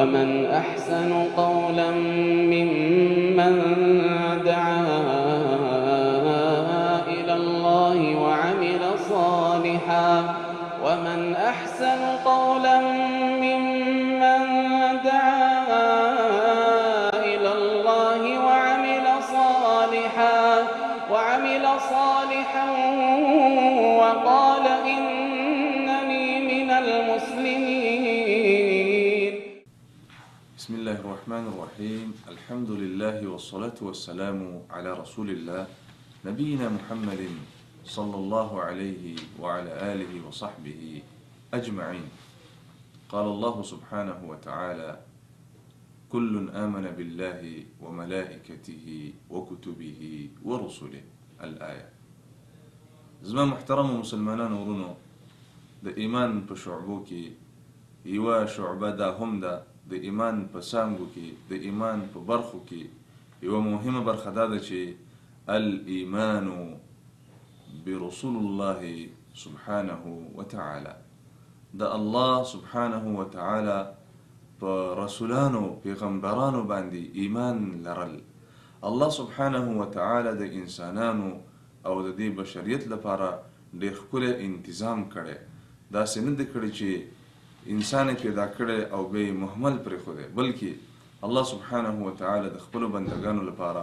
ومن أحسن قولا ممن دعا إلى الله وعمل صالحا ومن أحسن قولا ممن دعا إلى الله وعمل صالحا وقال إنني من المسلمين. بسم الله الرحمن الرحيم. الحمد لله والصلاة والسلام على رسول الله نبينا محمد صلى الله عليه وعلى آله وصحبه أجمعين. قال الله سبحانه وتعالى: كل آمن بالله وملائكته وكتبه ورسله. الآية. زما محترم مسلمانان ورونو، د ایمان په شعبو کې یوه شعبه دا هم ده، د ایمان په څانګو کې، د ایمان په برخو کې یوه مهمه برخه دا ده چې الایمان برسول الله سبحانه وتعالى، د الله سبحانه وتعالى په رسولانو پیغمبرانو باندې ایمان لرل. الله سبحانه وتعالى د انسانانو او د دې بشریت لپاره ډېر ښکلی انتظام کړی. داسې نه دی کړی چې انسان پیدا کړی او به یې مهمل پرېښودی، بلکې الله سبحانه وتعالى د خپلو بندګانو لپاره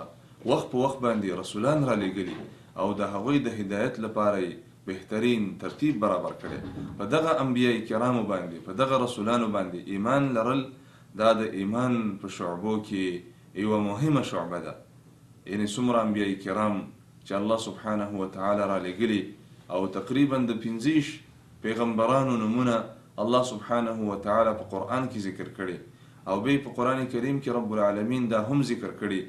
وخت په وخت باندې رسولان را لېږلي او د هغوی د هدایت لپاره یې بهترین ترتیب برابر کړی. په دغه انبیاء کرامو باندې، په دغه رسولانو باندې ایمان لرل دا د ایمان په شعبو کې یوه مهمه شعبه ده. یعنې څومره انبیاء کرام چې الله سبحانه وتعالى را لېږلي او تقریبا د 15 پیغمبرانو نومونه الله سبحانه وتعالى په قرآن کې ذکر کړي او بیا په قرآن کریم کې رب العالمین دا هم ذکر کړي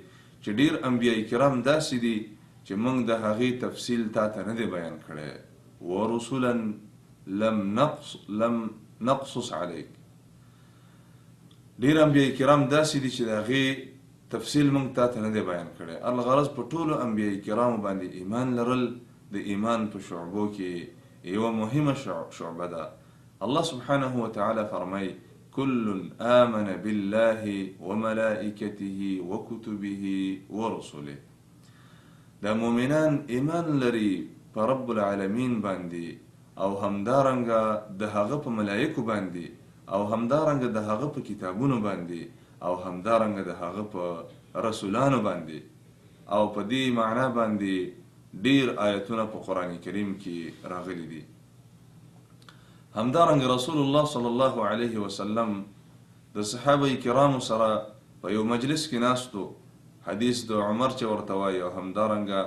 چې ډیر انبیاء کرام داسې دي چې موږ د هغې تفصیل تا ته نه دی بیان کړی. ورسولا لم نقصص علیک. ډیر انبیاء کرام داسې دي چې د هغې تفصیل موږ تا ته نه دی بیان کړی. الغرض په ټولو انبیاء کرامو باندې ایمان لرل د ایمان په شعبو کې یوه مهمه شعبه ده. الله سبحانه وتعالى فرمای: كل آمن بالله وملائكته وكتبه ورسله. دا مؤمنان ایمان لري په رب العالمین باندې او همدارنګه د هغه په ملائکو باندې او همدارنګه د هغه په کتابونو باندې او همدارنګه د هغه په رسولانو باندې. او په دې معنا باندې ډیر آیتونه په قرآن کریم کې راغلي دي. همدارنګه رسول الله صلی الله علیه وسلم د صحابه کرامو سره په یو مجلس کې ناستو، حدیث د عمر چې ورته وایي او همدارنګه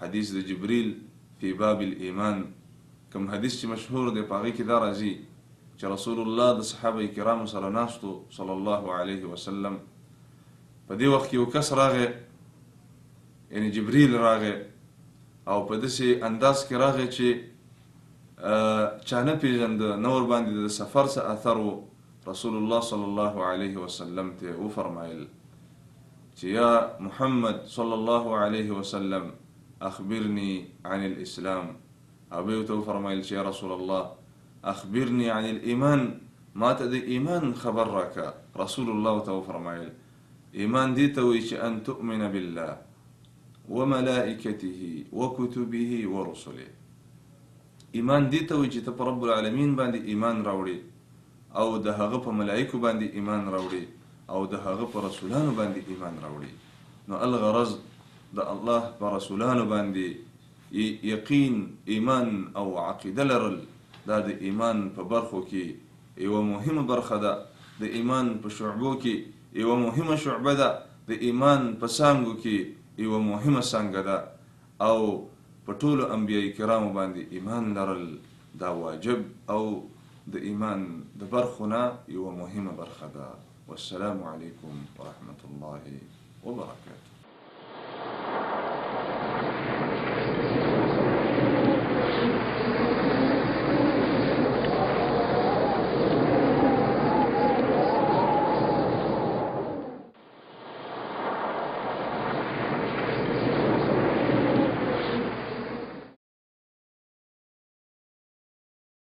حدیث د جبریل فی باب الایمان، کوم حدیث چې مشهور دی په هغې کې دا راځي چې رسول الله د صحابه کرامو سره ناستو صلی الله علیه وسلم. په دې وخت کې یو کس راغی، یعنی جبریل راغی او په داسې انداز کې راغی چې چا نه پېژنده، نه ورباندې د سفر څه اثر و. رسول الله صلی الله علیه وسلم ته وفرمایل چې یا محمد صلی الله علیه وسلم اخبرني عن الاسلام. او بیا ورته وفرمایل چې یا رسول الله اخبرني عن الايمان، ما ته د ایمان خبر راکه. رسول الله ته وفرمایل ایمان دې ته وایي چې ان تؤمن بالله وملائکته وکتبه ورسله. ایمان دې ته وایي چې ته په رب العالمین باندې ایمان راوړې او د هغه په ملائکو باندې ایمان راوړې او د هغه په رسولانو باندې ایمان راوړې. نو الغرض د الله په رسولانو باندې یقین، ایمان او عقیده لرل دا د ایمان په برخو کې یوه مهمه برخه ده. د ایمان په شعبو کې یوه مهمه شعبه ده. د ایمان په څانګو کې یوه مهمه څانګه ده. او په ټولو انبیاء کرامو باندې ایمان لرل دا واجب او د ایمان د برخو نه یوه مهمه برخه ده. والسلام علیکم ورحمة الله وبرکاته.